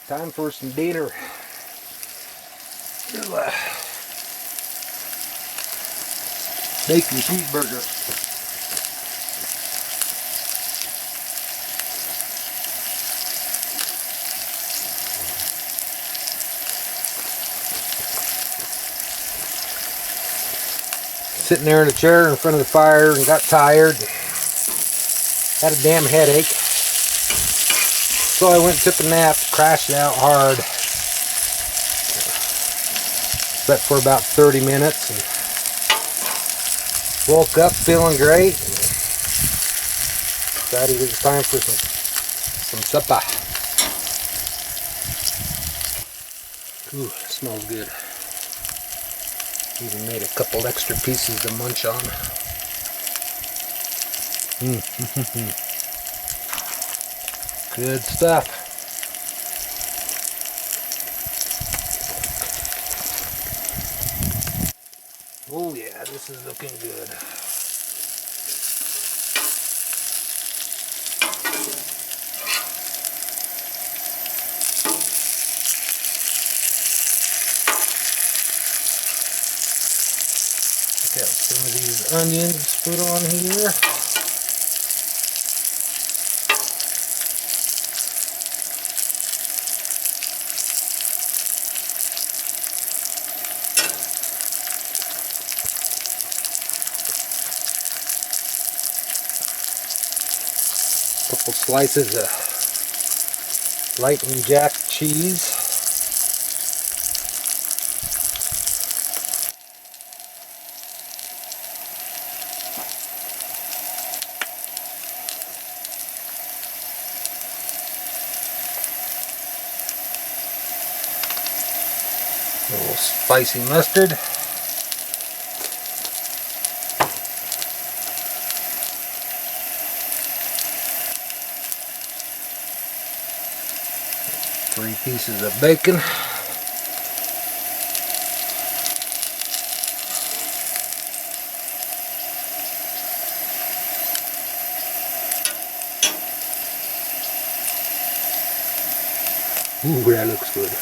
Time for some dinner. Bacon cheeseburger. Sitting there in a chair in front of the fire and got tired. Had a damn headache. So I went and took a nap, crashed out hard. Slept for about 30 minutes and woke up feeling great. Decided it was time for some supper. Ooh, it smells good. Even made a couple extra pieces to munch on. Good stuff. Oh yeah, this is looking good. Got some of these onions put on here. Couple slices of lightning jack cheese. A little spicy mustard. Three pieces of bacon. Ooh, that looks good.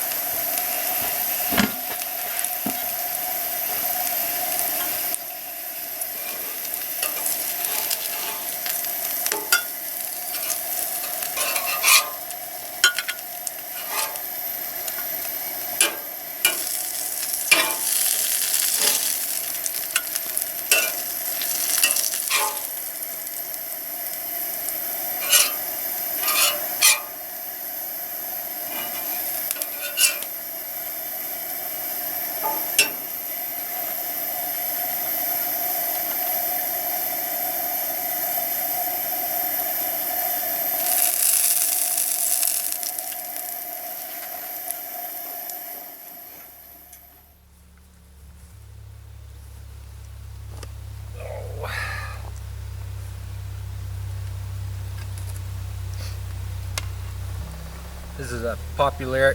This is a popular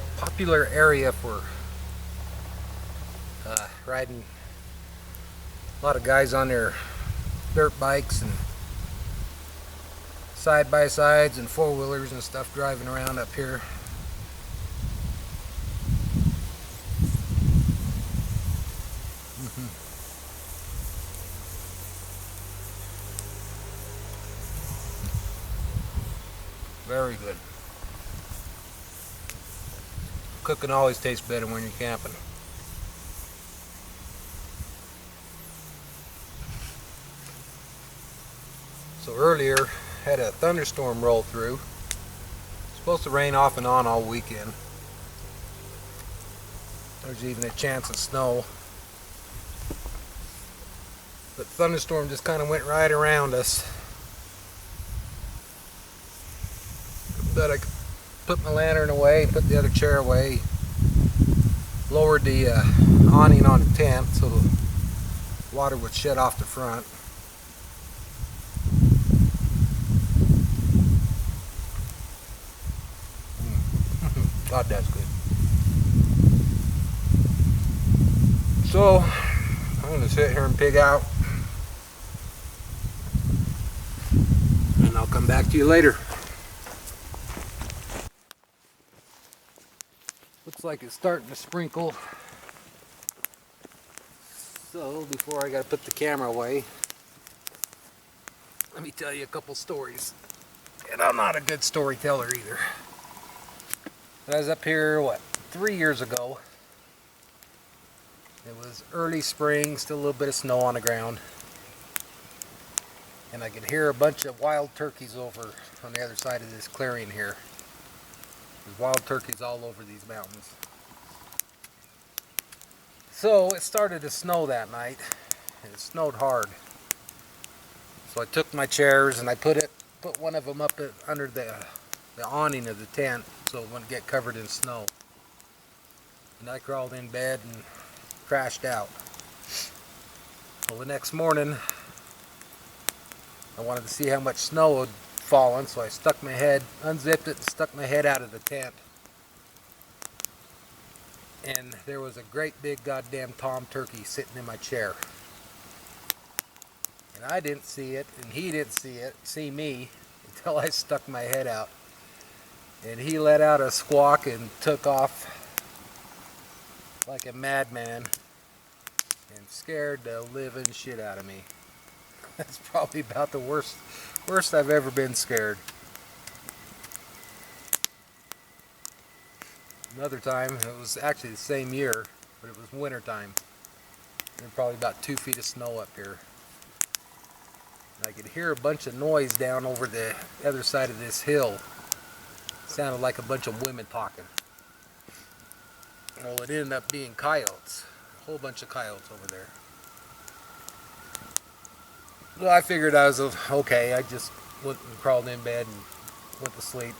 area for riding. A lot of guys on their dirt bikes and side-by-sides and four-wheelers and stuff driving around up here. Very good. Cooking always tastes better when you're camping. So earlier, had a thunderstorm roll through. It's supposed to rain off and on all weekend. There's even a chance of snow. But the thunderstorm just kind of went right around us. But I put my lantern away, put the other chair away, lowered the awning on the tent so the water would shed off the front. God, that's good. So I'm going to sit here and pig out, and I'll come back to you later. Looks like it's starting to sprinkle. So before I gotta put the camera away, let me tell you a couple stories. And I'm not a good storyteller either. But I was up here, what, 3 years ago. It was early spring, still a little bit of snow on the ground. And I could hear a bunch of wild turkeys over on the other side of this clearing here. There's wild turkeys all over these mountains. So it started to snow that night, and it snowed hard. So I took my chairs and I put one of them up under the awning of the tent so it wouldn't get covered in snow. And I crawled in bed and crashed out. Well, the next morning I wanted to see how much snow had fallen, so I stuck my head, unzipped it and stuck my head out of the tent. And there was a great big goddamn tom turkey sitting in my chair. And I didn't see it, and he didn't see me, until I stuck my head out. And he let out a squawk and took off like a madman and scared the living shit out of me. That's probably about the worst I've ever been scared. Another time, it was actually the same year, but it was winter time. There were probably about 2 feet of snow up here. And I could hear a bunch of noise down over the other side of this hill. It sounded like a bunch of women talking. Well, it ended up being coyotes. A whole bunch of coyotes over there. Well, I figured I was okay. I just went and crawled in bed and went to sleep.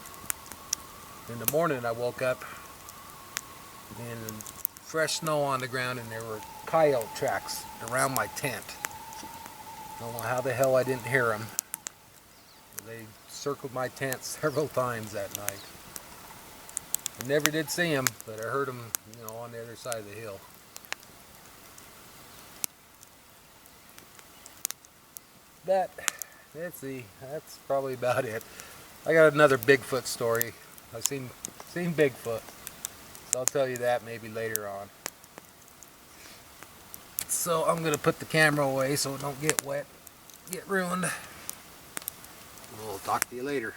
In the morning I woke up and fresh snow on the ground, and there were coyote tracks around my tent. I don't know how the hell I didn't hear them. They circled my tent several times that night. I never did see them, but I heard them, on the other side of the hill. But let's see, that's probably about it. I got another Bigfoot story. I've seen Bigfoot, so I'll tell you that maybe later on. So I'm gonna put the camera away so it don't get wet, get ruined. We'll talk to you later.